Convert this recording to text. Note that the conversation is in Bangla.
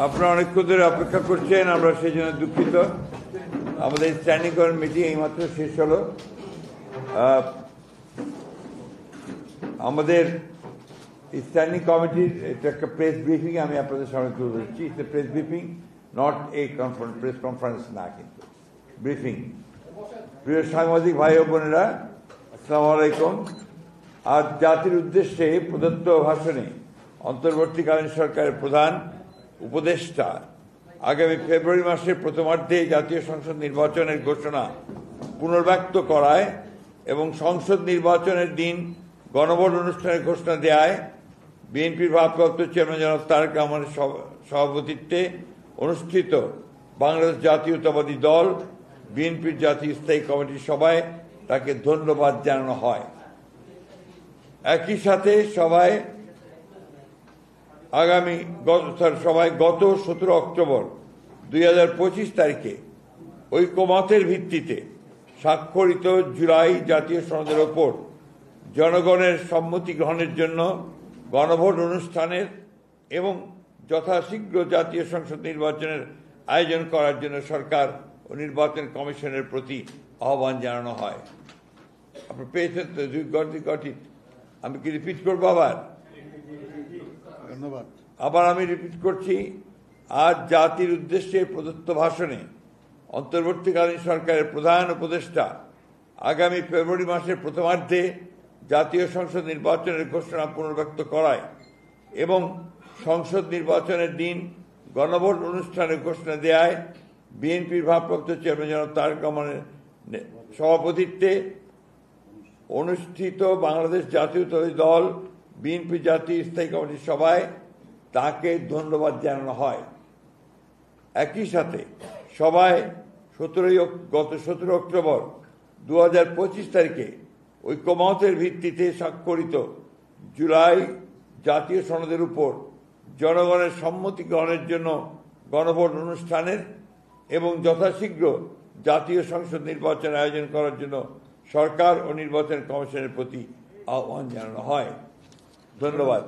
আপনারা অনেকক্ষণ ধরে অপেক্ষা করছেন, আমরা সেই জন্য দুঃখিত। আমাদের স্ট্যান্ডিং কমিটি এইমাত্র শেষ হলো। আমাদের স্ট্যান্ডিং কমিটির এটা একটা প্রেস ব্রিফিং আমি আপনাদের সামনে তুলে ধরছি। It's a press briefing, not a press conference না, কিন্তু ব্রিফিং। প্রিয় সাংবাদিক ভাই ও বোনেরা, আসসালামু আলাইকুম। আজ জাতির উদ্দেশ্যে প্রদত্ত ভাষণে অন্তর্বর্তীকালীন সরকারের প্রধান উপদেষ্টা আগামী ফেব্রুয়ারি মাসের প্রথমার্ধে জাতীয় সংসদ নির্বাচনের ঘোষণা পুনর্ব্যক্ত করায় এবং সংসদ নির্বাচনের দিন গণভোট অনুষ্ঠানের ঘোষণা দেয় বিএনপির ভারপ্রাপ্ত চেয়ারম্যান জনাব তারেক রহমানের সভাপতিত্বে অনুষ্ঠিত বাংলাদেশ জাতীয়তাবাদী দল বিএনপির জাতীয় স্থায়ী কমিটির সভায় তাকে ধন্যবাদ জানানো হয়। একই সাথে সভায় গত 17 অক্টোবর 2025 তারিখে ঐকমত্যের ভিত্তিতে স্বাক্ষরিত জুলাই জাতীয় সনদের ওপর জনগণের সম্মতি গ্রহণের জন্য গণভোট অনুষ্ঠানের এবং যথাশীঘ্র জাতীয় সংসদ নির্বাচনের আয়োজন করার জন্য সরকার ও নির্বাচন কমিশনের প্রতি আহ্বান জানানো হয়। আপনার পেয়েছেন তো গঠিত। আমি কি রিপিট করবো আবার? ধন্যবাদ। আবার আমি রিপিট করছি। আজ জাতির উদ্দেশ্যে প্রদত্ত ভাষণে অন্তর্বর্তীকালীন সরকারের প্রধান উপদেষ্টা আগামী ফেব্রুয়ারি মাসের প্রথমার্ধে জাতীয় সংসদ নির্বাচনের ঘোষণা পুনর্ব্যক্ত করায় এবং সংসদ নির্বাচনের দিন গণভোট অনুষ্ঠানের ঘোষণা দেয় বিএনপির ভারপ্রাপ্ত চেয়ারম্যান জনাব তারেক রহমানের সভাপতিত্বে অনুষ্ঠিত বাংলাদেশ জাতীয়তাবাদী দল বিএনপি জাতীয় স্থায়ী কমিটির সভায় তাকে ধন্যবাদ জানানো হয়। একই সাথে সভায় গত 17 অক্টোবর 2025 তারিখে ঐকমত্যের ভিত্তিতে স্বাক্ষরিত জুলাই জাতীয় সনদের উপর জনগণের সম্মতি গ্রহণের জন্য গণভোট অনুষ্ঠানের এবং যথাশীঘ্র জাতীয় সংসদ নির্বাচন আয়োজন করার জন্য সরকার ও নির্বাচন কমিশনের প্রতি আহ্বান জানানো হয়। ধন্যবাদ।